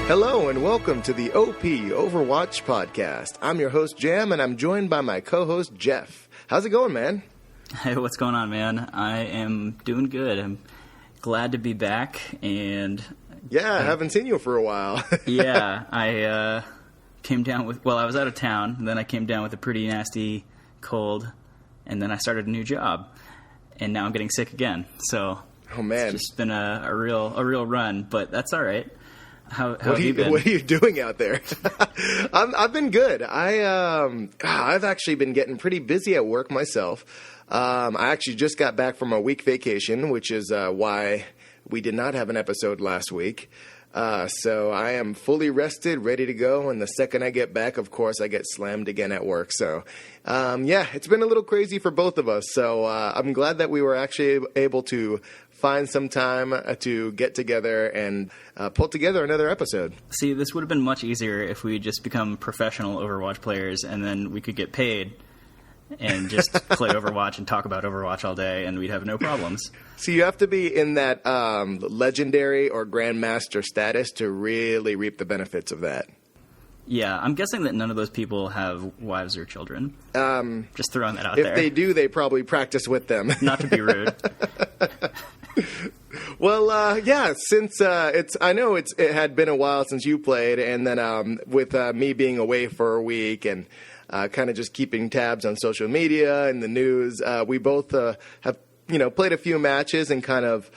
Hello and welcome to the OP Overwatch podcast. I'm your host, Jam, and I'm joined by my co-host, Jeff. How's it going, man? Hey, what's going on, man? I am doing good. I'm glad to be back, and... Yeah, I haven't seen you for a while. Yeah, I came down with... Well, I was out of town, and then I came down with a pretty nasty cold, and then I started a new job, and now I'm getting sick again. So, oh man, it's just been a real run, but that's all right. How have you been? What are you doing out there? I've been good. I've actually been getting pretty busy at work myself. I actually just got back from a week vacation, which is why we did not have an episode last week. So I am fully rested, ready to go. And the second I get back, of course, I get slammed again at work. So, yeah, it's been a little crazy for both of us. So I'm glad that we were actually able to find some time to get together and pull together another episode. See, this would have been much easier if we just become professional Overwatch players and then we could get paid and just play Overwatch and talk about Overwatch all day, and we'd have no problems. So you have to be in that legendary or grandmaster status to really reap the benefits of that. Yeah, I'm guessing that none of those people have wives or children. Just throwing that out there. If they do, they probably practice with them. Not to be rude. Well, yeah, since I know it had been a while since you played, and then with me being away for a week and kind of just keeping tabs on social media and the news, we both have played a few matches and kind of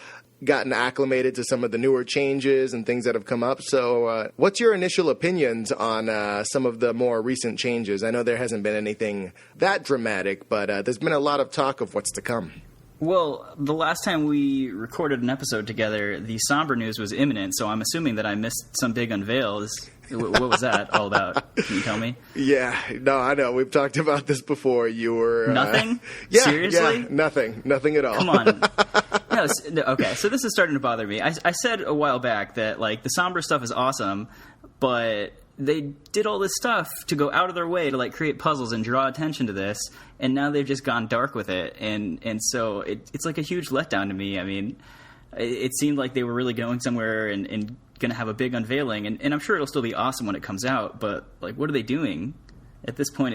gotten acclimated to some of the newer changes and things that have come up. So what's your initial opinions on some of the more recent changes? I know there hasn't been anything that dramatic, but there's been a lot of talk of what's to come. Well, the last time we recorded an episode together, the Sombra news was imminent, so I'm assuming that I missed some big unveils. What was that all about? Can you tell me? Yeah, no, I know. We've talked about this before. You were... Nothing? Yeah, seriously? Yeah, nothing at all. Come on. No, okay, so this is starting to bother me. I said a while back that, like, the Sombra stuff is awesome, but they did all this stuff to go out of their way to, like, create puzzles and draw attention to this, and now they've just gone dark with it, and so it's like a huge letdown to me. I mean, it seemed like they were really going somewhere and going to have a big unveiling, and I'm sure it'll still be awesome when it comes out, but, like, what are they doing? At this point,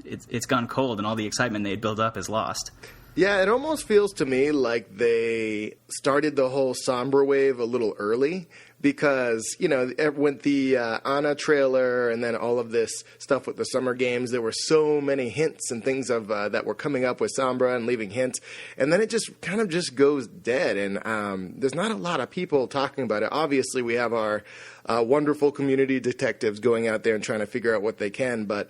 it's gone cold, and all the excitement they had built up is lost. Yeah, it almost feels to me like they started the whole Sombra wave a little early because, with the Ana trailer and then all of this stuff with the summer games, there were so many hints and things of that were coming up with Sombra and leaving hints. And then it just kind of just goes dead. And there's not a lot of people talking about it. Obviously, we have our wonderful community detectives going out there and trying to figure out what they can. But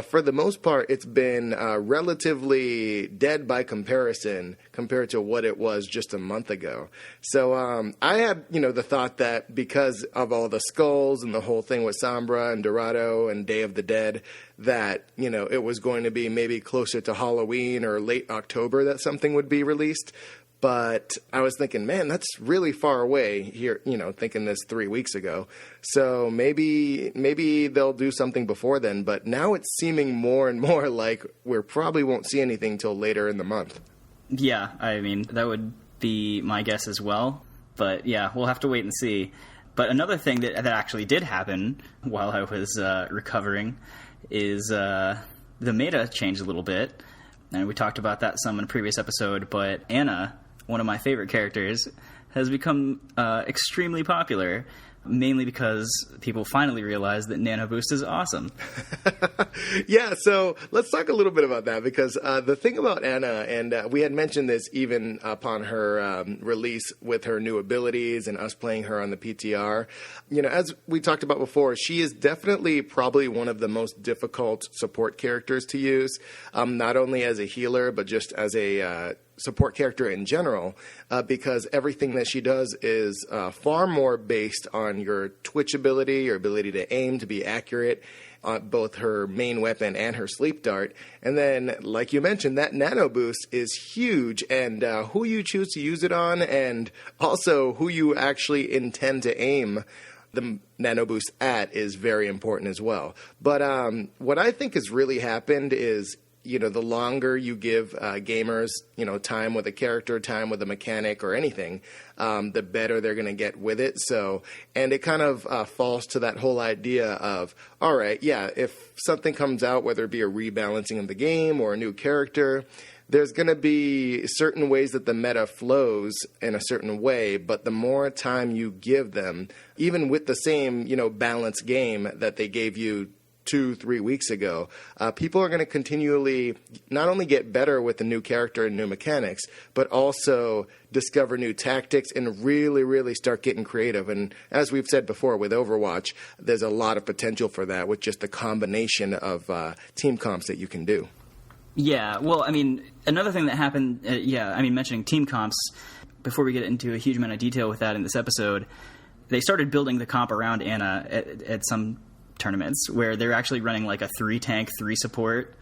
for the most part, it's been relatively dead by comparison compared to what it was just a month ago. So I had, the thought that because of all the skulls and the whole thing with Sombra and Dorado and Day of the Dead, that, it was going to be maybe closer to Halloween or late October that something would be released. But I was thinking, man, that's really far away here, thinking this 3 weeks ago. So maybe they'll do something before then. But now it's seeming more and more like we probably won't see anything till later in the month. Yeah, I mean, that would be my guess as well. But yeah, we'll have to wait and see. But another thing that actually did happen while I was recovering is the meta changed a little bit. And we talked about that some in a previous episode, but Ana, one of my favorite characters, has become extremely popular, mainly because people finally realized that Nano Boost is awesome. Yeah, so let's talk a little bit about that, because the thing about Ana, and we had mentioned this even upon her release with her new abilities and us playing her on the PTR, as we talked about before, she is definitely probably one of the most difficult support characters to use, not only as a healer, but just as a support character in general, because everything that she does is far more based on your twitch ability, your ability to aim, to be accurate, both her main weapon and her sleep dart. And then, like you mentioned, that nano boost is huge, and who you choose to use it on, and also who you actually intend to aim the nano boost at is very important as well. But what I think has really happened is the longer you give gamers, time with a character, time with a mechanic or anything, the better they're going to get with it. So, and it kind of falls to that whole idea of, all right, yeah, if something comes out, whether it be a rebalancing of the game or a new character, there's going to be certain ways that the meta flows in a certain way, but the more time you give them, even with the same, balanced game that they gave you 2-3 weeks ago, people are going to continually not only get better with the new character and new mechanics, but also discover new tactics and really, really start getting creative. And as we've said before with Overwatch, there's a lot of potential for that with just the combination of team comps that you can do. Yeah, well, I mean, another thing that happened, mentioning team comps, before we get into a huge amount of detail with that in this episode, they started building the comp around Ana at some tournaments where they're actually running like a 3-tank, 3-support,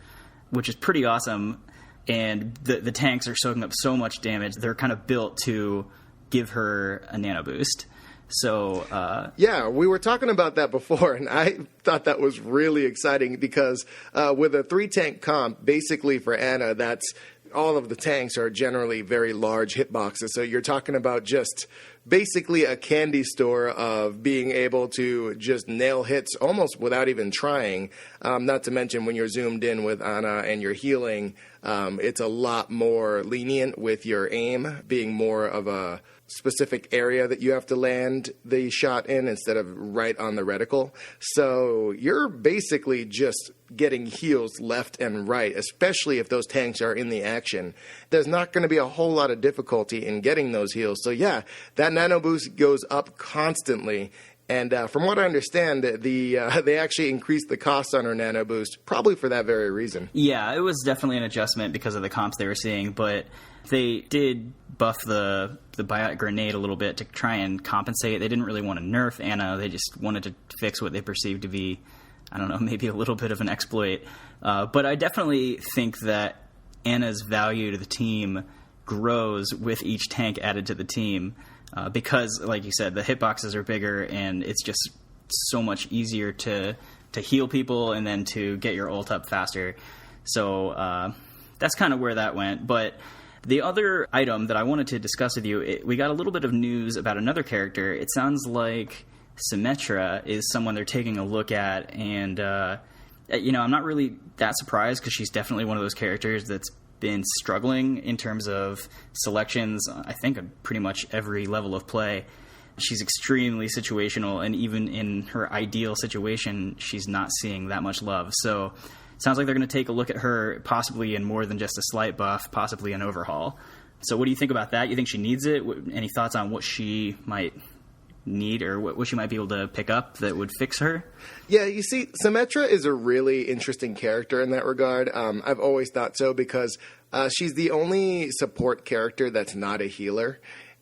which is pretty awesome. And the tanks are soaking up so much damage. They're kind of built to give her a nano boost. So yeah, we were talking about that before, and I thought that was really exciting because with a 3-tank comp, basically for Ana, that's all of the tanks are generally very large hitboxes. So you're talking about just basically a candy store of being able to just nail hits almost without even trying. Not to mention when you're zoomed in with Ana and you're healing, it's a lot more lenient with your aim being more of a specific area that you have to land the shot in instead of right on the reticle. So you're basically just getting heals left and right, especially if those tanks are in the action. There's not going to be a whole lot of difficulty in getting those heals. So yeah, that nano boost goes up constantly. And from what I understand, they actually increased the cost on her nano boost, probably for that very reason. Yeah, it was definitely an adjustment because of the comps they were seeing, but they did buff the biotic grenade a little bit to try and compensate. They didn't really want to nerf Ana. They just wanted to fix what they perceived to be, I don't know, maybe a little bit of an exploit. But I definitely think that Ana's value to the team grows with each tank added to the team. Because, like you said, the hitboxes are bigger and it's just so much easier to heal people and then to get your ult up faster. So that's kind of where that went. But the other item that I wanted to discuss with you, we got a little bit of news about another character. It sounds like Symmetra is someone they're taking a look at. And, I'm not really that surprised because she's definitely one of those characters that's been struggling in terms of selections, I think, at pretty much every level of play. She's extremely situational, and even in her ideal situation, she's not seeing that much love. So it sounds like they're going to take a look at her possibly in more than just a slight buff, possibly an overhaul. So what do you think about that? You think she needs it? Any thoughts on what she might need or what she might be able to pick up that would fix her? Yeah, you see, Symmetra is a really interesting character in that regard. I've always thought so because she's the only support character that's not a healer.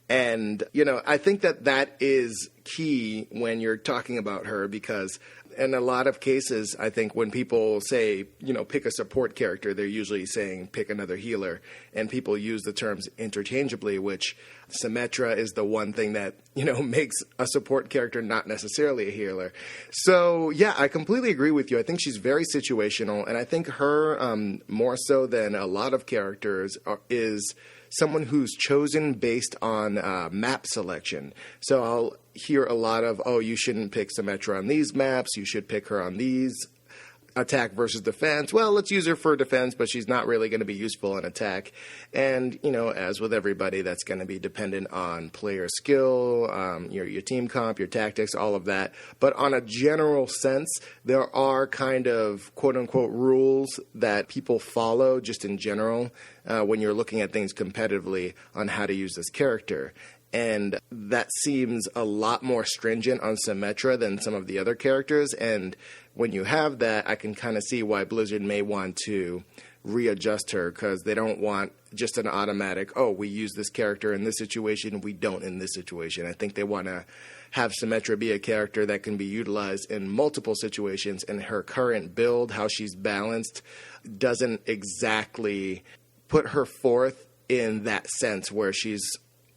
And, I think that is key when you're talking about her because in a lot of cases, I think when people say, pick a support character, they're usually saying pick another healer. And people use the terms interchangeably, which Symmetra is the one thing that, makes a support character not necessarily a healer. So, yeah, I completely agree with you. I think she's very situational. And I think her, more so than a lot of characters, is someone who's chosen based on map selection. So I'll hear a lot of, you shouldn't pick Symmetra on these maps, you should pick her on these, attack versus defense. Well, let's use her for defense, but she's not really going to be useful in attack. And, as with everybody, that's going to be dependent on player skill, your team comp, your tactics, all of that. But on a general sense, there are kind of quote-unquote rules that people follow just in general when you're looking at things competitively on how to use this character. And that seems a lot more stringent on Symmetra than some of the other characters. And when you have that, I can kind of see why Blizzard may want to readjust her because they don't want just an automatic, we use this character in this situation, we don't in this situation. I think they want to have Symmetra be a character that can be utilized in multiple situations. And her current build, how she's balanced, doesn't exactly put her forth in that sense where she's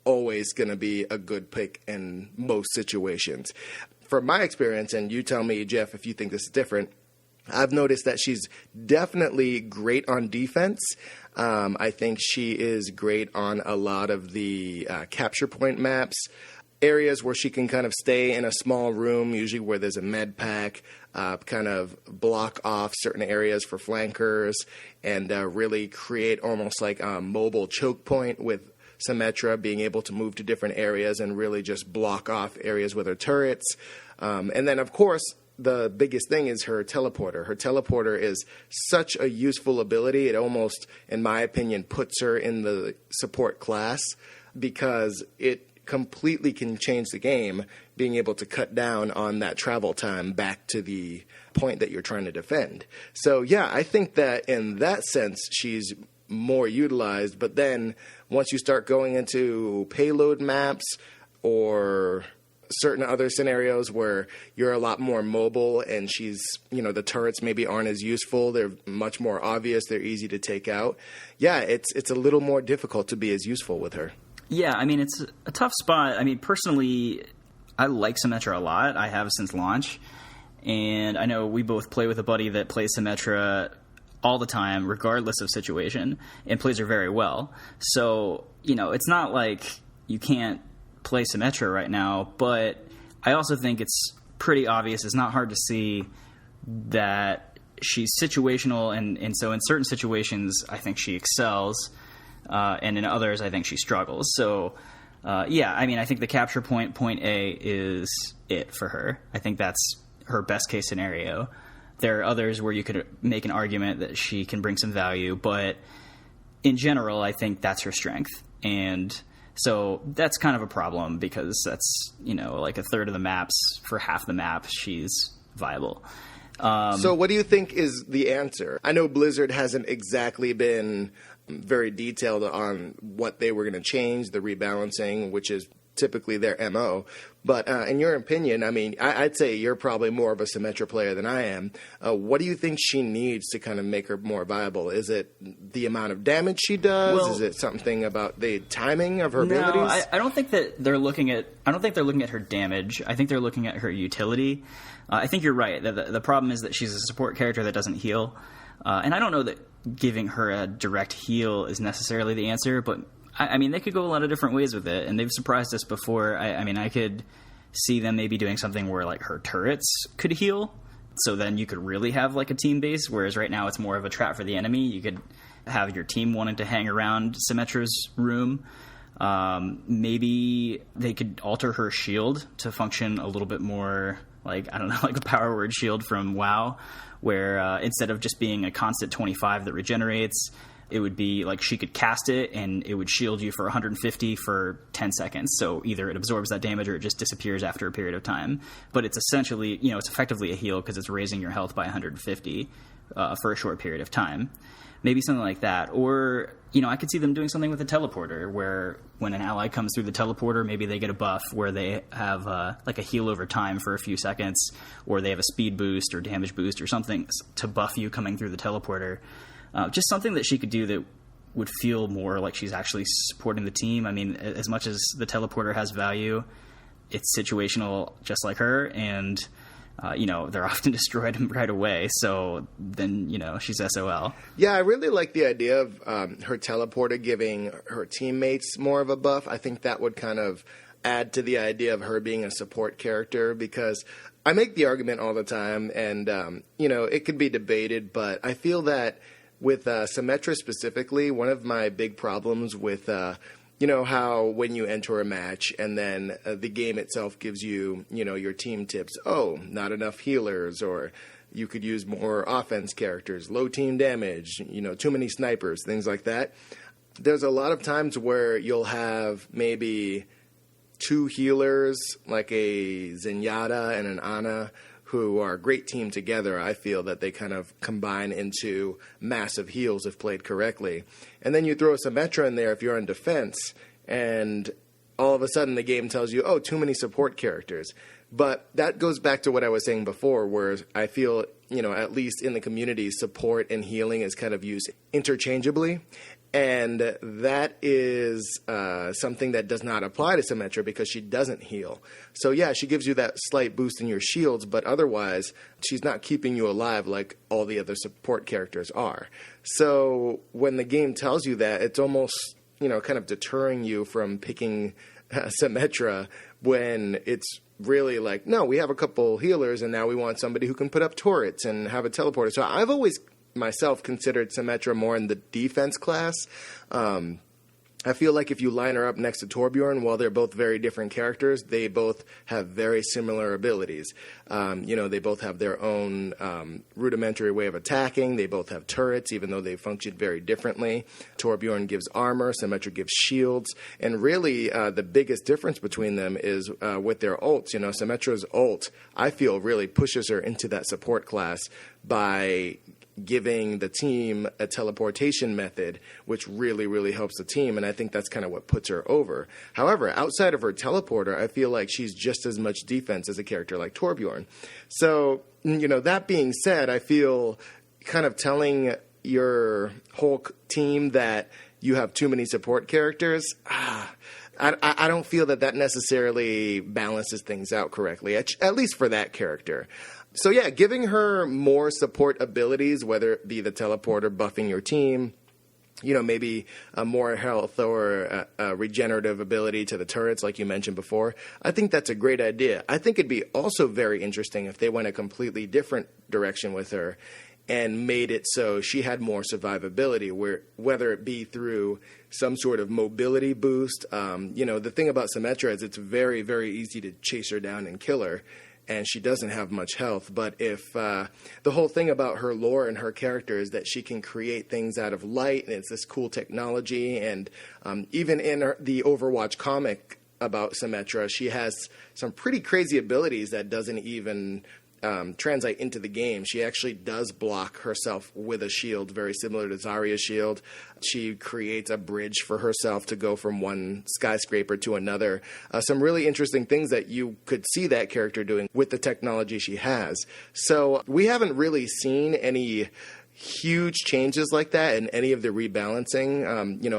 always going to be a good pick in most situations. From my experience, and you tell me, Jeff, if you think this is different, I've noticed that she's definitely great on defense. I think she is great on a lot of the capture point maps, areas where she can kind of stay in a small room, usually where there's a med pack, kind of block off certain areas for flankers, and really create almost like a mobile choke point with Symmetra, being able to move to different areas and really just block off areas with her turrets. And then, of course, the biggest thing is her teleporter. Her teleporter is such a useful ability. It almost, in my opinion, puts her in the support class because it completely can change the game, being able to cut down on that travel time back to the point that you're trying to defend. So, yeah, I think that in that sense, she's more utilized. But then once you start going into payload maps or certain other scenarios where you're a lot more mobile and she's, the turrets maybe aren't as useful. They're much more obvious. They're easy to take out. Yeah, it's a little more difficult to be as useful with her. Yeah, I mean, it's a tough spot. I mean, personally, I like Symmetra a lot. I have since launch. And I know we both play with a buddy that plays Symmetra all the time, regardless of situation, and plays her very well. So, it's not like you can't play Symmetra right now, but I also think it's pretty obvious. It's not hard to see that she's situational, and so in certain situations, I think she excels, and in others, I think she struggles. So, I think the capture point A is it for her. I think that's her best case scenario. There are others where you could make an argument that she can bring some value, but in general, I think that's her strength. And so that's kind of a problem because that's, like a third of the maps. For half the map, she's viable. So what do you think is the answer? I know Blizzard hasn't exactly been very detailed on what they were going to change, the rebalancing, which is typically their MO. But in your opinion, I mean, I'd say you're probably more of a Symmetra player than I am. What do you think she needs to kind of make her more viable? Is it the amount of damage she does? Well, is it something about the timing of her abilities? I don't think that they're looking at. I don't think they're looking at her damage. I think they're looking at her utility. I think you're right. The problem is that she's a support character that doesn't heal, and I don't know that giving her a direct heal is necessarily the answer, but I mean, they could go a lot of different ways with it, and they've surprised us before. I could see them maybe doing something where, like, her turrets could heal, so then you could really have, like, a team base, whereas right now it's more of a trap for the enemy. You could have your team wanting to hang around Symmetra's room. Maybe they could alter her shield to function a little bit more like, I don't know, like a power word shield from WoW, where instead of just being a constant 25 that regenerates, it would be like she could cast it and it would shield you for 150 for 10 seconds. So either it absorbs that damage or it just disappears after a period of time. But it's essentially, it's effectively a heal because it's raising your health by 150 for a short period of time. Maybe something like that. Or, I could see them doing something with a teleporter where when an ally comes through the teleporter, maybe they get a buff where they have like a heal over time for a few seconds, or they have a speed boost or damage boost or something to buff you coming through the teleporter. Just something that she could do that would feel more like she's actually supporting the team. I mean, as much as the teleporter has value, it's situational just like her, and, they're often destroyed right away. So then, she's SOL. Yeah, I really like the idea of her teleporter giving her teammates more of a buff. I think that would kind of add to the idea of her being a support character, because I make the argument all the time, and, it could be debated, but I feel that with Symmetra specifically, one of my big problems with, how when you enter a match and then the game itself gives you, your team tips, not enough healers, or you could use more offense characters, low team damage, too many snipers, things like that. There's a lot of times where you'll have maybe two healers, like a Zenyatta and an Ana, who are a great team together. I feel that they kind of combine into massive heals if played correctly. And then you throw a Symmetra in there if you're on defense, and all of a sudden the game tells you, too many support characters. But that goes back to what I was saying before, where I feel, at least in the community, support and healing is kind of used interchangeably. And that is something that does not apply to Symmetra because she doesn't heal. So yeah, she gives you that slight boost in your shields, but otherwise she's not keeping you alive like all the other support characters are. So when the game tells you that, it's almost, kind of deterring you from picking Symmetra when it's really like, no, we have a couple healers and now we want somebody who can put up turrets and have a teleporter. So I've always myself considered Symmetra more in the defense class. I feel like if you line her up next to Torbjorn, while they're both very different characters, they both have very similar abilities. They both have their own rudimentary way of attacking. They both have turrets, even though they function very differently. Torbjorn gives armor, Symmetra gives shields. And really, the biggest difference between them is with their ults. Symmetra's ult, I feel, really pushes her into that support class by giving the team a teleportation method, which really, really helps the team. And I think that's kind of what puts her over. However, outside of her teleporter, I feel like she's just as much defense as a character like Torbjorn. So, that being said, I feel kind of telling your whole team that you have too many support characters, I don't feel that necessarily balances things out correctly, at least for that character. So yeah, giving her more support abilities, whether it be the teleporter buffing your team, maybe a more health or a regenerative ability to the turrets like you mentioned before, I think that's a great idea. I think it'd be also very interesting if they went a completely different direction with her and made it so she had more survivability, whether it be through some sort of mobility boost. The thing about Symmetra is it's very, very easy to chase her down and kill her, and she doesn't have much health. But if the whole thing about her lore and her character is that she can create things out of light, and it's this cool technology, and even in the Overwatch comic about Symmetra, she has some pretty crazy abilities that doesn't even translate into the game. She actually does block herself with a shield, very similar to Zarya's shield. She creates a bridge for herself to go from one skyscraper to another. Some really interesting things that you could see that character doing with the technology she has. So we haven't really seen any huge changes like that in any of the rebalancing,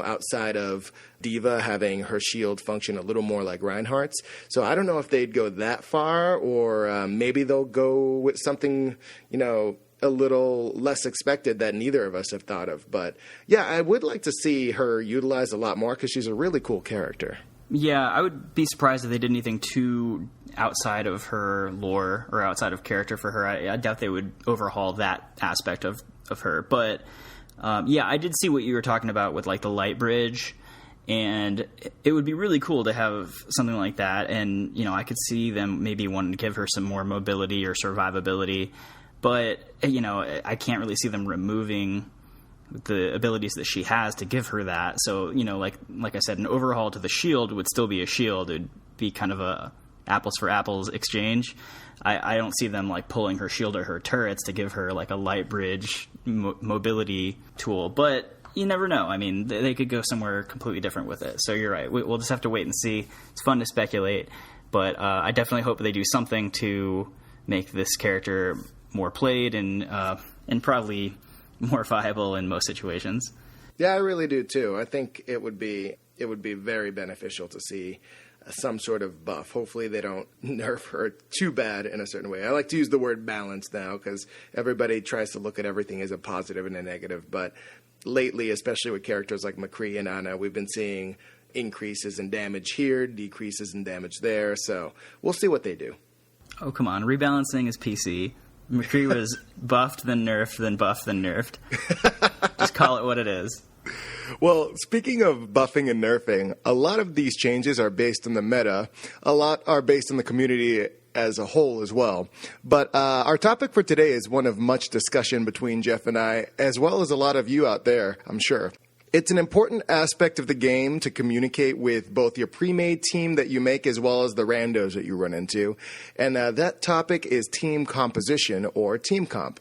outside of D.Va having her shield function a little more like Reinhardt's. So I don't know if they'd go that far, or maybe they'll go with something, a little less expected that neither of us have thought of. But yeah, I would like to see her utilized a lot more because she's a really cool character. Yeah, I would be surprised if they did anything too outside of her lore or outside of character for her. I doubt they would overhaul that aspect of her. But I did see what you were talking about with like the light bridge, and it would be really cool to have something like that. And I could see them maybe wanting to give her some more mobility or survivability, but I can't really see them removing the abilities that she has to give her that. So like I said, an overhaul to the shield would still be a shield. It would be kind of a apples for apples exchange. I don't see them like pulling her shield or her turrets to give her like a light bridge mobility tool, but you never know. I mean, they could go somewhere completely different with it. So you're right. We'll just have to wait and see. It's fun to speculate, but I definitely hope they do something to make this character more played and probably more viable in most situations. Yeah, I really do too. I think it would be very beneficial to see some sort of buff. Hopefully they don't nerf her too bad in a certain way. I like to use the word balance now because everybody tries to look at everything as a positive and a negative. But lately, especially with characters like McCree and Ana, we've been seeing increases in damage here, decreases in damage there. So we'll see what they do. Oh, come on. Rebalancing is PC. McCree was buffed, then nerfed, then buffed, then nerfed. Just call it what it is. Well, speaking of buffing and nerfing, a lot of these changes are based on the meta. A lot are based on the community as a whole as well. But our topic for today is one of much discussion between Jeff and I, as well as a lot of you out there, I'm sure. It's an important aspect of the game to communicate with both your pre-made team that you make as well as the randos that you run into. And that topic is team composition, or team comp.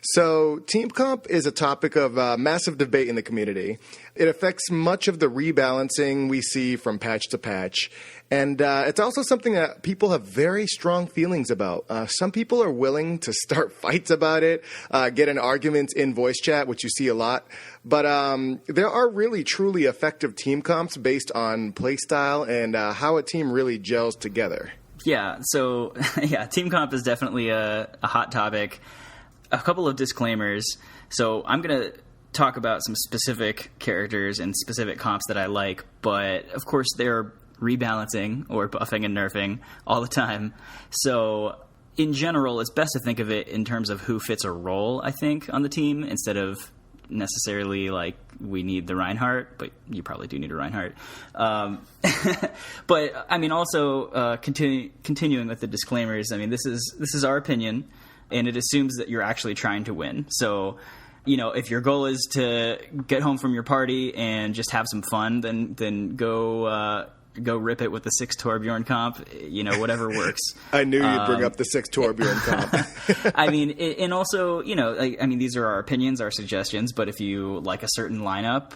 So team comp is a topic of massive debate in the community. It affects much of the rebalancing we see from patch to patch. And it's also something that people have very strong feelings about. Some people are willing to start fights about it, get in arguments in voice chat, which you see a lot. But there are really, truly effective team comps based on playstyle and how a team really gels together. Yeah, so team comp is definitely a hot topic. A couple of disclaimers. So I'm going to talk about some specific characters and specific comps that I like, but of course they're rebalancing or buffing and nerfing all the time. So in general, it's best to think of it in terms of who fits a role, I think, on the team, instead of necessarily like we need the Reinhardt, but you probably do need a Reinhardt. But I mean, also continuing with the disclaimers, I mean, this is our opinion, and it assumes that you're actually trying to win. So, you know, if your goal is to get home from your party and just have some fun, then go rip it with the 6 Torbjorn comp, you know, whatever works. I knew you'd bring up the 6 Torbjorn comp. I mean, and also, you know, I mean, these are our opinions, our suggestions, but if you like a certain lineup,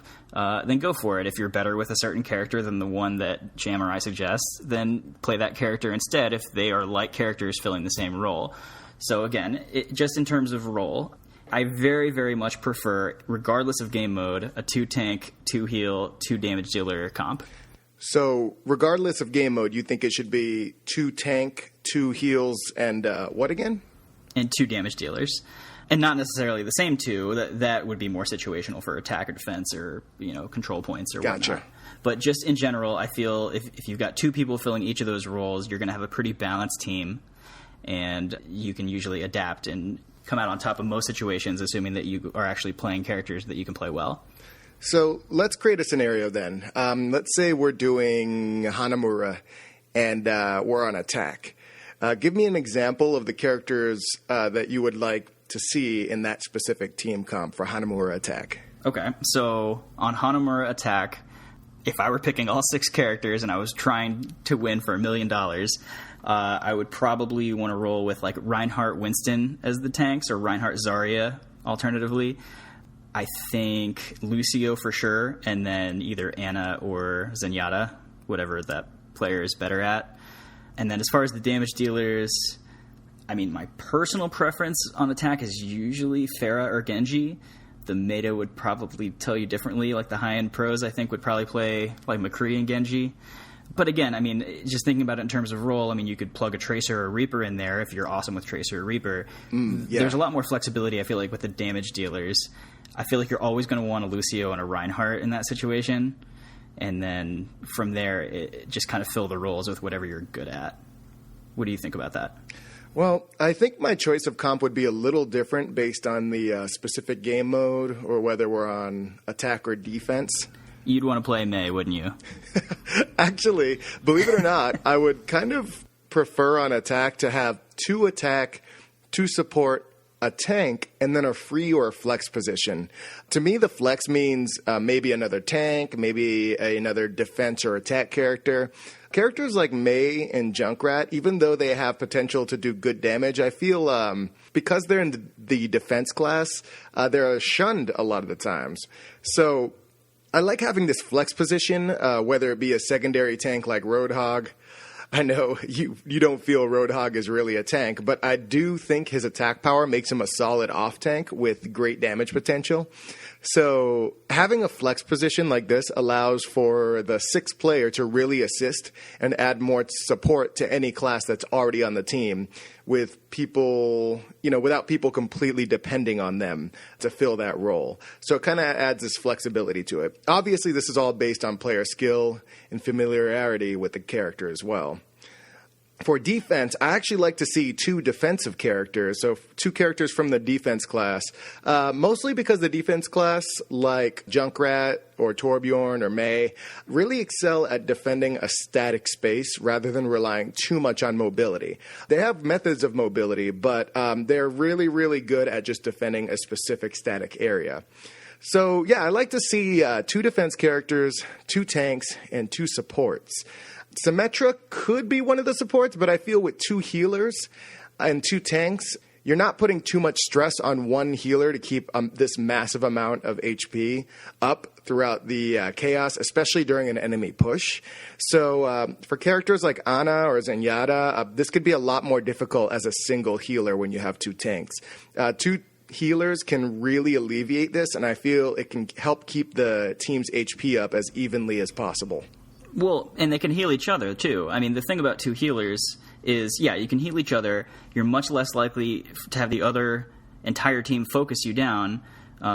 then go for it. If you're better with a certain character than the one that Jam or I suggest, then play that character instead if they are like characters filling the same role. So again, just in terms of role, I very, very much prefer, regardless of game mode, a 2 tank, 2 heal, 2 damage dealer comp. So regardless of game mode, you think it should be 2 tank, 2 heals, and what again? And 2 damage dealers. And not necessarily the same 2. That would be more situational for attack or defense or, you know, control points or whatnot. But just in general, I feel if you've got 2 people filling each of those roles, you're going to have a pretty balanced team. And you can usually adapt and come out on top of most situations, assuming that you are actually playing characters that you can play well. So let's create a scenario then. Let's say we're doing Hanamura and we're on attack. Give me an example of the characters that you would like to see in that specific team comp for Hanamura attack. Okay, so on Hanamura attack, if I were picking all 6 characters and I was trying to win for $1 million, I would probably want to roll with like Reinhardt Winston as the tanks, or Reinhardt Zarya alternatively. I think Lucio for sure, and then either Ana or Zenyatta, whatever that player is better at. And then as far as the damage dealers, I mean, my personal preference on attack is usually Pharah or Genji. The meta would probably tell you differently. Like the high-end pros, I think, would probably play like McCree and Genji. But again, I mean, just thinking about it in terms of role, I mean, you could plug a Tracer or a Reaper in there if you're awesome with Tracer or Reaper. Yeah. There's a lot more flexibility, I feel like, with the damage dealers. I feel like you're always going to want a Lucio and a Reinhardt in that situation. And then from there, just kind of fill the roles with whatever you're good at. What do you think about that? Well, I think my choice of comp would be a little different based on the specific game mode or whether we're on attack or defense. You'd want to play Mei, wouldn't you? Actually, believe it or not, I would kind of prefer on attack to have 2 attack, 2 support, a tank, and then a free or a flex position. To me, the flex means maybe another tank, maybe another defense or attack character. Characters like Mei and Junkrat, even though they have potential to do good damage, I feel because they're in the defense class, they're shunned a lot of the times. So I like having this flex position, whether it be a secondary tank like Roadhog. I know you don't feel Roadhog is really a tank, but I do think his attack power makes him a solid off tank with great damage potential. So having a flex position like this allows for the 6th player to really assist and add more support to any class that's already on the team, with people, you know, without people completely depending on them to fill that role. So it kind of adds this flexibility to it. Obviously, this is all based on player skill and familiarity with the character as well. For defense, I actually like to see 2 defensive characters, so 2 characters from the defense class, mostly because the defense class, like Junkrat or Torbjorn or Mei, really excel at defending a static space rather than relying too much on mobility. They have methods of mobility, but they're really, really good at just defending a specific static area. So, yeah, I like to see 2 defense characters, 2 tanks, and 2 supports. Symmetra could be one of the supports, but I feel with 2 healers and 2 tanks, you're not putting too much stress on one healer to keep this massive amount of HP up throughout the chaos, especially during an enemy push. So for characters like Ana or Zenyatta, this could be a lot more difficult as a single healer when you have two tanks. Two healers can really alleviate this, and I feel it can help keep the team's HP up as evenly as possible. Well, and they can heal each other, too. I mean, the thing about two healers is, yeah, you can heal each other. You're much less likely to have the other entire team focus you down.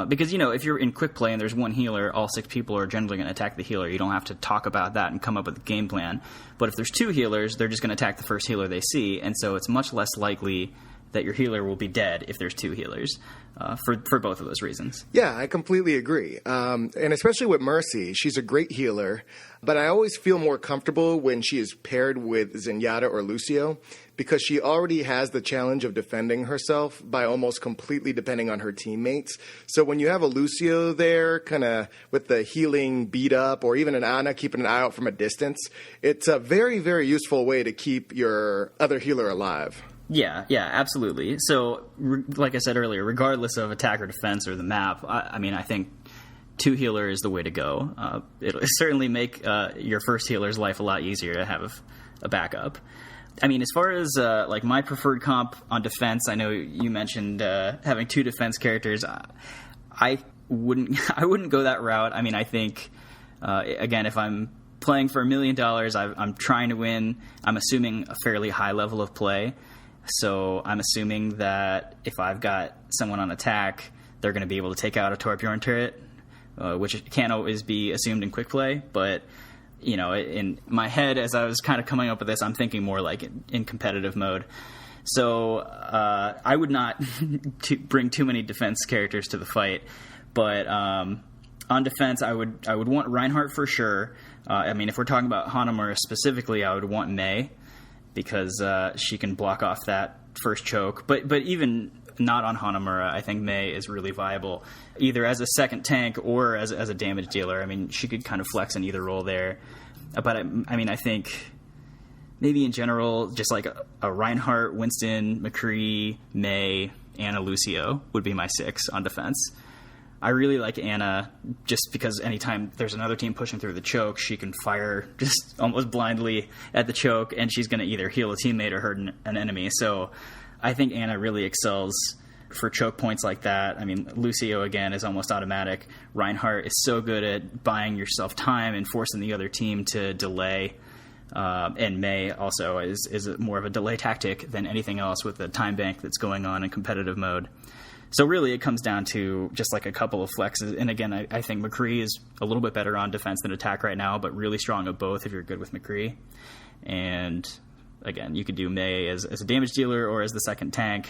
Because, if you're in quick play and there's one healer, all 6 people are generally going to attack the healer. You don't have to talk about that and come up with a game plan. But if there's 2 healers, they're just going to attack the first healer they see. And so it's much less likely that your healer will be dead if there's 2 healers, for both of those reasons. Yeah, I completely agree. And especially with Mercy, she's a great healer, but I always feel more comfortable when she is paired with Zenyatta or Lucio, because she already has the challenge of defending herself by almost completely depending on her teammates. So when you have a Lucio there, kind of with the healing beat up, or even an Ana keeping an eye out from a distance, it's a very, very useful way to keep your other healer alive. Yeah, absolutely. So, like I said earlier, regardless of attack or defense or the map, I think 2 healer is the way to go. It'll certainly make your first healer's life a lot easier to have a backup. I mean, as far as my preferred comp on defense, I know you mentioned having 2 defense characters. I wouldn't go that route. I mean, I think again, if I'm playing for $1 million, I'm trying to win. I'm assuming a fairly high level of play. So I'm assuming that if I've got someone on attack, they're going to be able to take out a Torbjorn turret, which can't always be assumed in quick play. But, in my head, as I was kind of coming up with this, I'm thinking more like in competitive mode. So I would not bring too many defense characters to the fight. But on defense, I would want Reinhardt for sure. If we're talking about Hanamura specifically, I would want Mei, because she can block off that first choke. But even not on Hanamura, I think Mei is really viable, either as a second tank or as a damage dealer. I mean, she could kind of flex in either role there. But I think maybe in general, just like a Reinhardt, Winston, McCree, Mei, Ana, Lucio would be my 6 on defense. I really like Ana just because anytime there's another team pushing through the choke, she can fire just almost blindly at the choke, and she's going to either heal a teammate or hurt an enemy. So I think Ana really excels for choke points like that. I mean, Lucio, again, is almost automatic. Reinhardt is so good at buying yourself time and forcing the other team to delay. And Mei also is more of a delay tactic than anything else with the time bank that's going on in competitive mode. So really, it comes down to just like a couple of flexes. And again, I think McCree is a little bit better on defense than attack right now, but really strong at both if you're good with McCree. And again, you could do Mei as a damage dealer or as the second tank,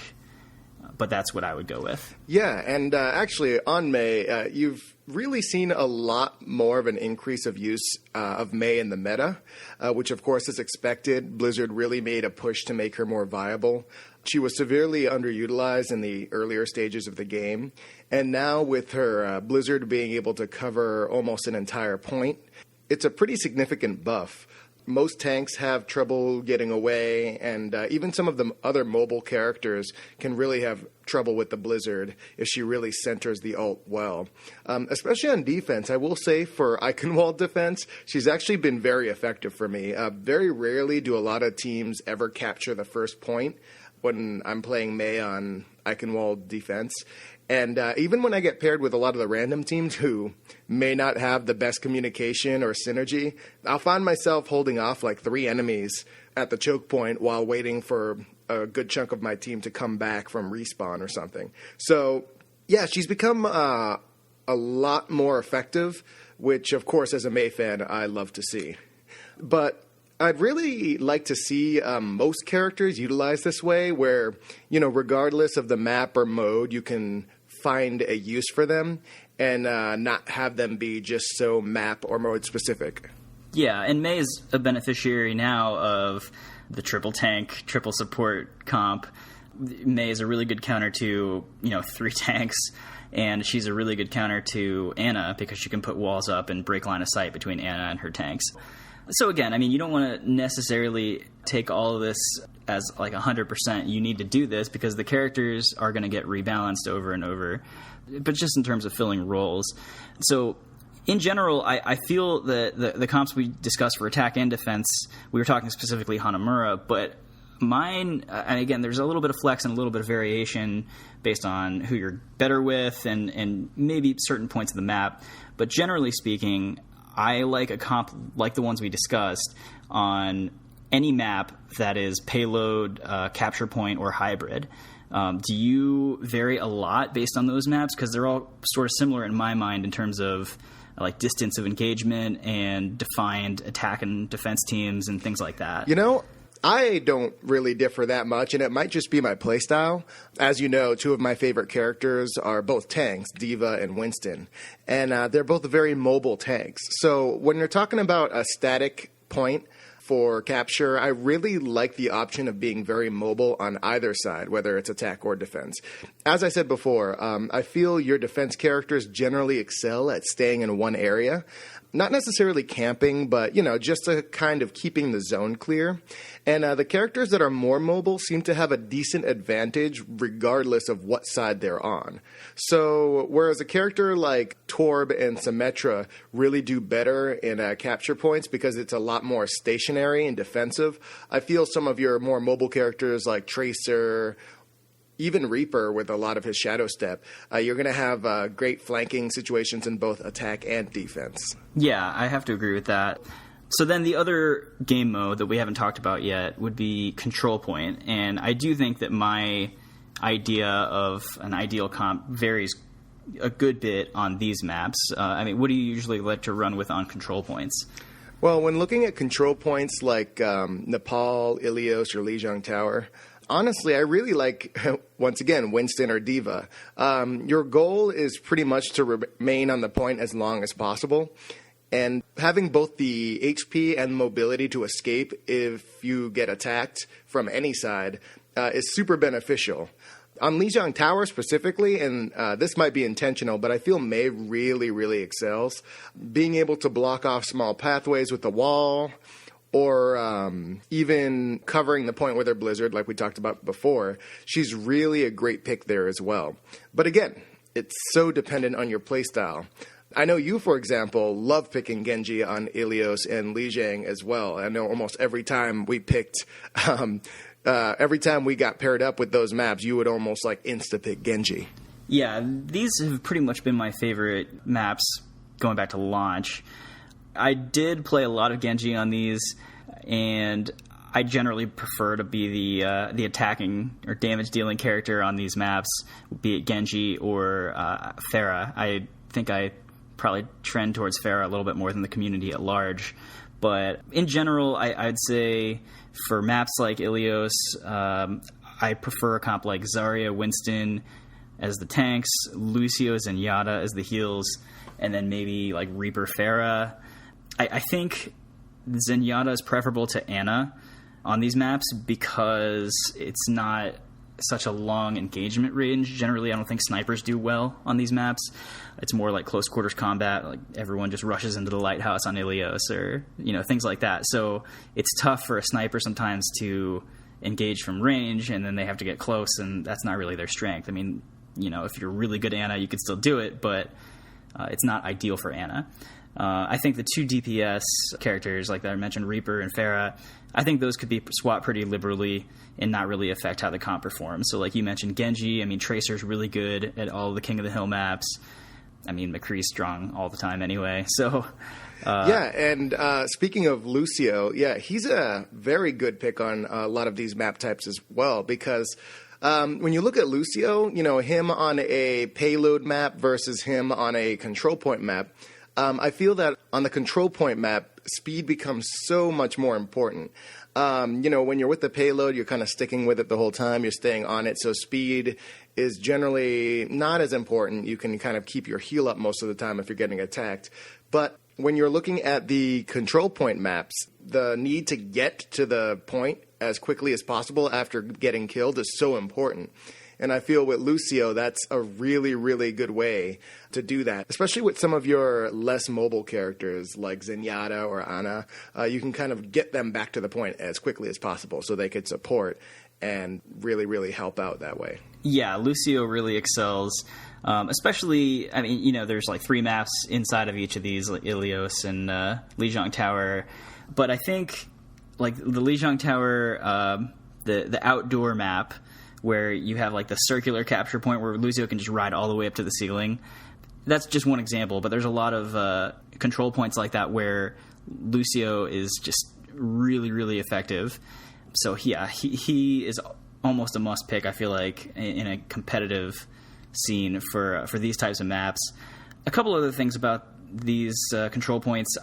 but that's what I would go with. Yeah, and actually on Mei, you've really seen a lot more of an increase of use of Mei in the meta, which of course is expected. Blizzard really made a push to make her more viable. She was severely underutilized in the earlier stages of the game, and now with her Blizzard being able to cover almost an entire point, it's a pretty significant buff. Most tanks have trouble getting away, and even some of the other mobile characters can really have trouble with the Blizzard if she really centers the ult well. Especially on defense, I will say for Eichenwald defense, she's actually been very effective for me. Very rarely do a lot of teams ever capture the first point when I'm playing Mei on Eichenwald defense. And even when I get paired with a lot of the random teams who may not have the best communication or synergy, I'll find myself holding off like 3 enemies at the choke point while waiting for a good chunk of my team to come back from respawn or something. So, yeah, she's become a lot more effective, which, of course, as a Mei fan, I love to see. But I'd really like to see most characters utilize this way where, regardless of the map or mode, you can find a use for them and not have them be just so map or mode specific. Yeah, and Mei is a beneficiary now of the triple tank, triple support comp. Mei is a really good counter to, 3 tanks, and she's a really good counter to Ana because she can put walls up and break line of sight between Ana and her tanks. So again, I mean, you don't want to necessarily take all of this as like 100%. You need to do this because the characters are going to get rebalanced over and over, but just in terms of filling roles. So in general, I feel that the comps we discussed for attack and defense, we were talking specifically Hanamura, but mine, and again, there's a little bit of flex and a little bit of variation based on who you're better with and maybe certain points of the map. But generally speaking, I like a comp like the ones we discussed on any map that is payload, capture point, or hybrid. Do you vary a lot based on those maps? Because they're all sort of similar in my mind in terms of like distance of engagement and defined attack and defense teams and things like that. You know, I don't really differ that much, and it might just be my playstyle. As you know, two of my favorite characters are both tanks, D.Va and Winston, and they're both very mobile tanks. So when you're talking about a static point for capture, I really like the option of being very mobile on either side, whether it's attack or defense. As I said before, I feel your defense characters generally excel at staying in one area. Not necessarily camping, but, just a kind of keeping the zone clear. And the characters that are more mobile seem to have a decent advantage regardless of what side they're on. So whereas a character like Torb and Symmetra really do better in capture points because it's a lot more stationary and defensive, I feel some of your more mobile characters like Tracer, even Reaper with a lot of his shadow step, you're going to have great flanking situations in both attack and defense. Yeah, I have to agree with that. So then the other game mode that we haven't talked about yet would be control point. And I do think that my idea of an ideal comp varies a good bit on these maps. I mean, what do you usually like to run with on control points? Well, when looking at control points like Nepal, Ilios, or Lijiang Tower, honestly, I really like, once again, Winston or D.Va. Your goal is pretty much to remain on the point as long as possible. And having both the HP and mobility to escape if you get attacked from any side is super beneficial. On Lijiang Tower specifically, and this might be intentional, but I feel Mei really, really excels. Being able to block off small pathways with the wall, or even covering the point with her blizzard like we talked about before, she's really a great pick there as well. But again, it's so dependent on your playstyle. I know you, for example, love picking Genji on Ilios and Lijiang as well. I know almost every time we picked, every time we got paired up with those maps, you would almost like insta-pick Genji. Yeah, these have pretty much been my favorite maps going back to launch. I did play a lot of Genji on these, and I generally prefer to be the attacking or damage-dealing character on these maps, be it Genji or Pharah. I think I probably trend towards Pharah a little bit more than the community at large. But in general, I'd say for maps like Ilios, I prefer a comp like Zarya, Winston as the tanks, Lucio, Zenyatta as the heals, and then maybe like Reaper, Pharah. I think Zenyatta is preferable to Ana on these maps because it's not such a long engagement range. Generally, I don't think snipers do well on these maps. It's more like close quarters combat, like everyone just rushes into the lighthouse on Ilios or, things like that. So it's tough for a sniper sometimes to engage from range, and then they have to get close, and that's not really their strength. I mean, if you're really good Ana, you could still do it, but it's not ideal for Ana. I think the two DPS characters, like I mentioned, Reaper and Pharah, I think those could be swapped pretty liberally and not really affect how the comp performs. So like you mentioned, Genji, I mean, Tracer's really good at all the King of the Hill maps. I mean, McCree's strong all the time anyway. So and speaking of Lucio, he's a very good pick on a lot of these map types as well, because when you look at Lucio, him on a payload map versus him on a control point map, I feel that on the control point map, speed becomes so much more important. When you're with the payload, you're kind of sticking with it the whole time. You're staying on it. So speed is generally not as important. You can kind of keep your heal up most of the time if you're getting attacked. But when you're looking at the control point maps, the need to get to the point as quickly as possible after getting killed is so important. And I feel with Lucio, that's a really, really good way to do that, especially with some of your less mobile characters like Zenyatta or Ana. You can kind of get them back to the point as quickly as possible so they could support and really, really help out that way. Yeah, Lucio really excels, especially, I mean, there's like 3 maps inside of each of these, like Ilios and Lijiang Tower. But I think, like, the Lijiang Tower, the outdoor map, where you have, like, the circular capture point where Lucio can just ride all the way up to the ceiling, that's just one example. But there's a lot of control points like that where Lucio is just really, really effective. So, yeah, he is almost a must-pick, I feel like, in a competitive scene for these types of maps. A couple other things about these control points.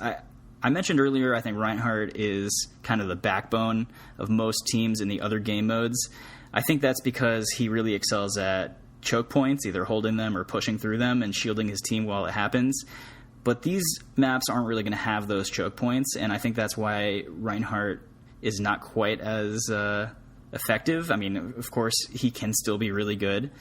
I mentioned earlier, I think Reinhardt is kind of the backbone of most teams in the other game modes. I think that's because he really excels at choke points, either holding them or pushing through them and shielding his team while it happens. But these maps aren't really going to have those choke points, and I think that's why Reinhardt is not quite as effective. I mean, of course, he can still be really good.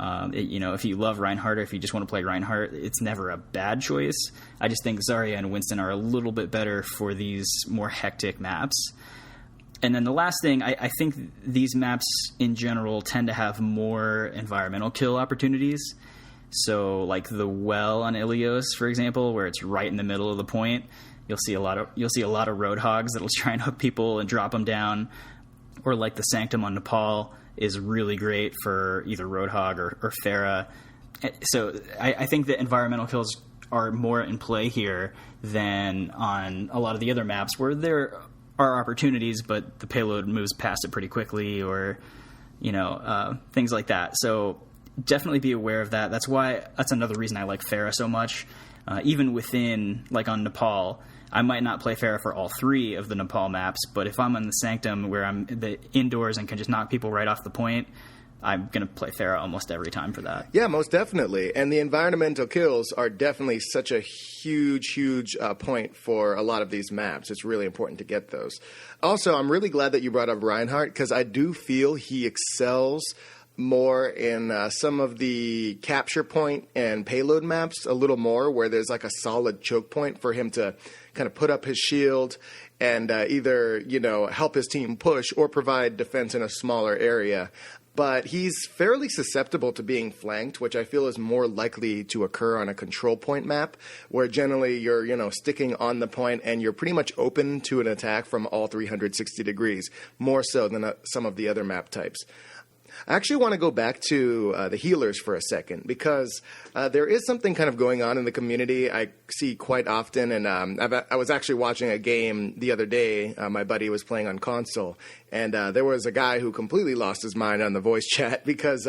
If you love Reinhardt or if you just want to play Reinhardt, it's never a bad choice. I just think Zarya and Winston are a little bit better for these more hectic maps. And then the last thing, I think these maps in general tend to have more environmental kill opportunities. So like the well on Ilios, for example, where it's right in the middle of the point, you'll see a lot of Roadhogs that'll try and hook people and drop them down. Or like the Sanctum on Nepal is really great for either Roadhog or Pharah. So I think that environmental kills are more in play here than on a lot of the other maps where there are opportunities, but the payload moves past it pretty quickly, or things like that. So definitely be aware of that. That's another reason I like Pharah so much. Even within, like on Nepal, I might not play Pharah for all 3 of the Nepal maps, but if I'm on the Sanctum where I'm the indoors and can just knock people right off the point, I'm going to play Pharah almost every time for that. Yeah, most definitely. And the environmental kills are definitely such a huge, huge point for a lot of these maps. It's really important to get those. Also, I'm really glad that you brought up Reinhardt, because I do feel he excels more in some of the capture point and payload maps a little more, where there's like a solid choke point for him to kind of put up his shield and either, help his team push or provide defense in a smaller area. But he's fairly susceptible to being flanked, which I feel is more likely to occur on a control point map, where generally you're, sticking on the point and you're pretty much open to an attack from all 360 degrees, more so than some of the other map types. I actually want to go back to the healers for a second, because there is something kind of going on in the community I see quite often. And I was actually watching a game the other day. My buddy was playing on console, and there was a guy who completely lost his mind on the voice chat, because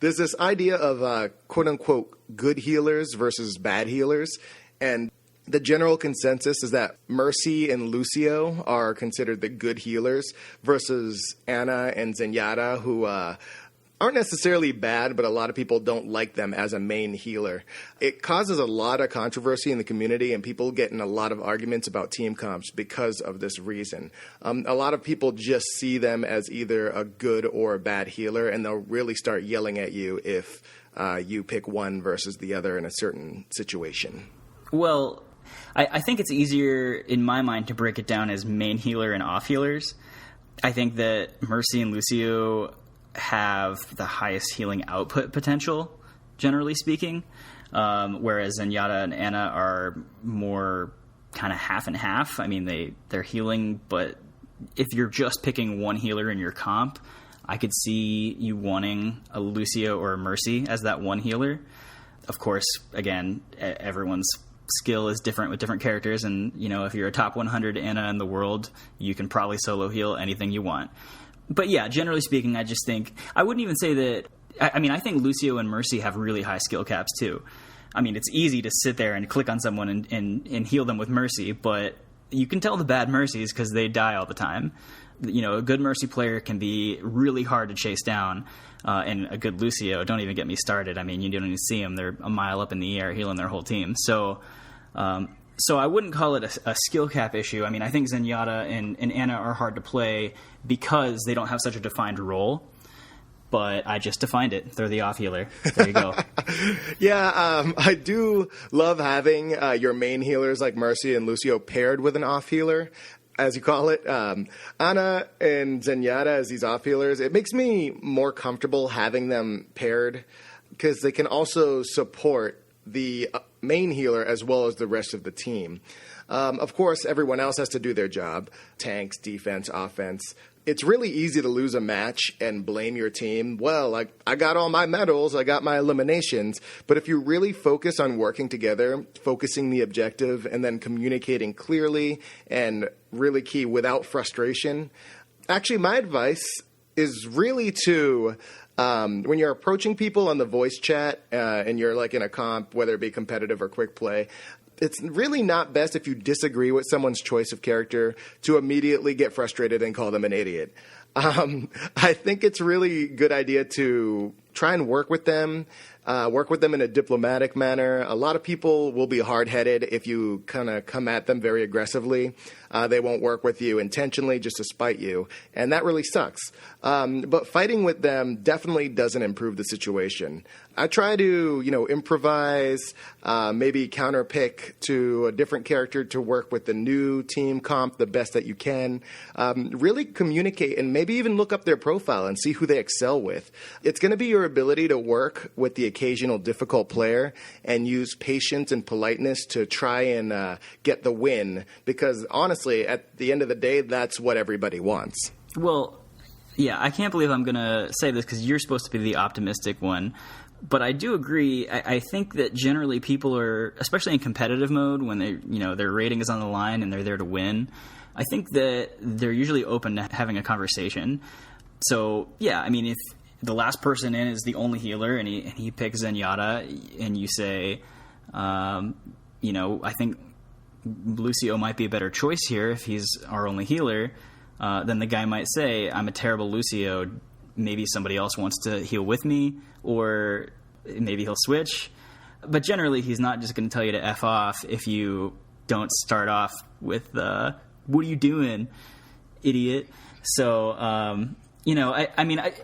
there's this idea of quote-unquote good healers versus bad healers. And the general consensus is that Mercy and Lucio are considered the good healers versus Ana and Zenyatta, who aren't necessarily bad, but a lot of people don't like them as a main healer. It causes a lot of controversy in the community, and people get in a lot of arguments about team comps because of this reason. A lot of people just see them as either a good or a bad healer, and they'll really start yelling at you if you pick one versus the other in a certain situation. Well, I think it's easier in my mind to break it down as main healer and off healers. I think that Mercy and Lucio have the highest healing output potential, generally speaking, whereas Zenyatta and Ana are more kind of half and half. I mean, they're healing, but if you're just picking one healer in your comp, I could see you wanting a Lucio or a Mercy as that one healer. Of course, again, everyone's skill is different with different characters, and if you're a top 100 Ana in the world, you can probably solo heal anything you want. But yeah, generally speaking, I just think I wouldn't even say that. I think Lucio and Mercy have really high skill caps too. I mean, it's easy to sit there and click on someone and heal them with Mercy, but you can tell the bad Mercies because they die all the time. A good Mercy player can be really hard to chase down, and a good Lucio, don't even get me started. I mean, you don't even see them. They're a mile up in the air healing their whole team. So I wouldn't call it a skill cap issue. I mean, I think Zenyatta and Ana are hard to play because they don't have such a defined role. but I just defined it. They're the off healer. There you go. Yeah, I do love having your main healers like Mercy and Lucio paired with an off healer, as you call it. Ana and Zenyatta as these off healers. It makes me more comfortable having them paired because they can also support the main healer as well as the rest of the team. Of course, everyone else has to do their job. Tanks, defense, offense. It's really easy to lose a match and blame your team. Well, I got all my medals, I got my eliminations. But if you really focus on working together, focusing the objective, and then communicating clearly and really key without frustration, actually my advice is really to... when you're approaching people on the voice chat and you're like in a comp, whether it be competitive or quick play, it's really not best if you disagree with someone's choice of character to immediately get frustrated and call them an idiot. I think it's really good idea to try and work with them in a diplomatic manner. A lot of people will be hard-headed if you kind of come at them very aggressively. They won't work with you intentionally just to spite you, and that really sucks. But fighting with them definitely doesn't improve the situation. I try to, improvise, maybe counterpick to a different character to work with the new team comp the best that you can. Really communicate and maybe even look up their profile and see who they excel with. It's going to be your ability to work with the occasional difficult player and use patience and politeness to try and get the win, because honestly, at the end of the day, that's what everybody wants. Well, yeah, I can't believe I'm going to say this because you're supposed to be the optimistic one. But I do agree. I think that generally people are, especially in competitive mode, when they, their rating is on the line and they're there to win, I think that they're usually open to having a conversation. So, yeah, I mean, if the last person in is the only healer and he picks Zenyatta and you say, I think Lucio might be a better choice here if he's our only healer, then the guy might say, I'm a terrible Lucio. Maybe somebody else wants to heal with me, or maybe he'll switch. But generally, he's not just going to tell you to F off if you don't start off with, what are you doing, idiot? So, and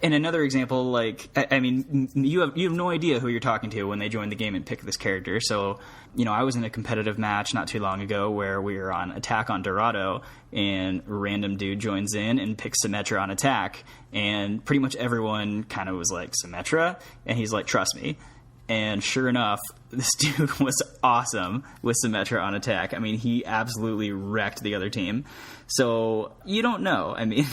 another example, you have no idea who you're talking to when they join the game and pick this character. So, I was in a competitive match not too long ago where we were on attack on Dorado, and a random dude joins in and picks Symmetra on attack, and pretty much everyone kind of was like, Symmetra? And he's like, trust me. And sure enough, this dude was awesome with Symmetra on attack. I mean, he absolutely wrecked the other team. So you don't know. I mean...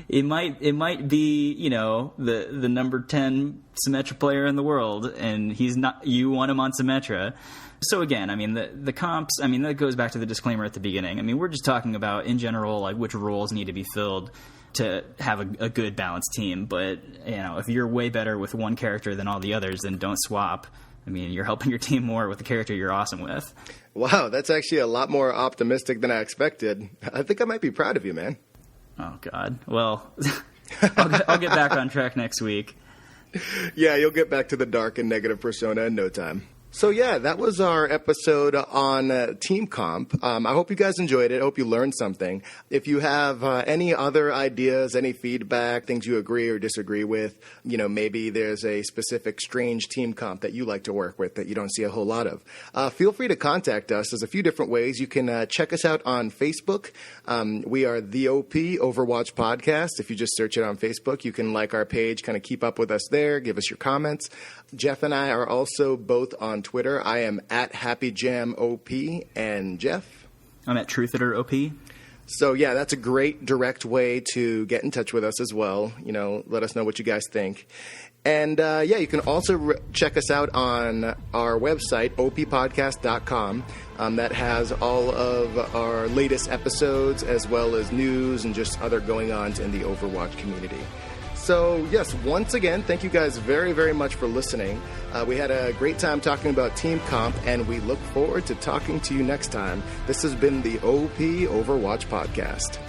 It might be, the number 10 Symmetra player in the world, and he's not. You want him on Symmetra. So again, I mean, the comps. I mean, that goes back to the disclaimer at the beginning. I mean, we're just talking about in general, like which roles need to be filled to have a good balanced team. But if you're way better with one character than all the others, then don't swap. I mean, you're helping your team more with the character you're awesome with. Wow, that's actually a lot more optimistic than I expected. I think I might be proud of you, man. Oh, God. Well, I'll get back on track next week. Yeah, you'll get back to the dark and negative persona in no time. So, yeah, that was our episode on Team Comp. I hope you guys enjoyed it. I hope you learned something. If you have any other ideas, any feedback, things you agree or disagree with, maybe there's a specific strange team comp that you like to work with that you don't see a whole lot of, feel free to contact us. There's a few different ways. You can check us out on Facebook. We are the OP Overwatch Podcast. If you just search it on Facebook, you can like our page, kind of keep up with us there, give us your comments. Jeff and I are also both on Twitter. I am at HappyJamOP, and Jeff? I'm at TruthEaterOP. So, yeah, that's a great direct way to get in touch with us as well. Let us know what you guys think. And, you can also check us out on our website, oppodcast.com. That has all of our latest episodes as well as news and just other going-ons in the Overwatch community. So, yes, once again, thank you guys very, very much for listening. We had a great time talking about Team Comp, and we look forward to talking to you next time. This has been the OP Overwatch Podcast.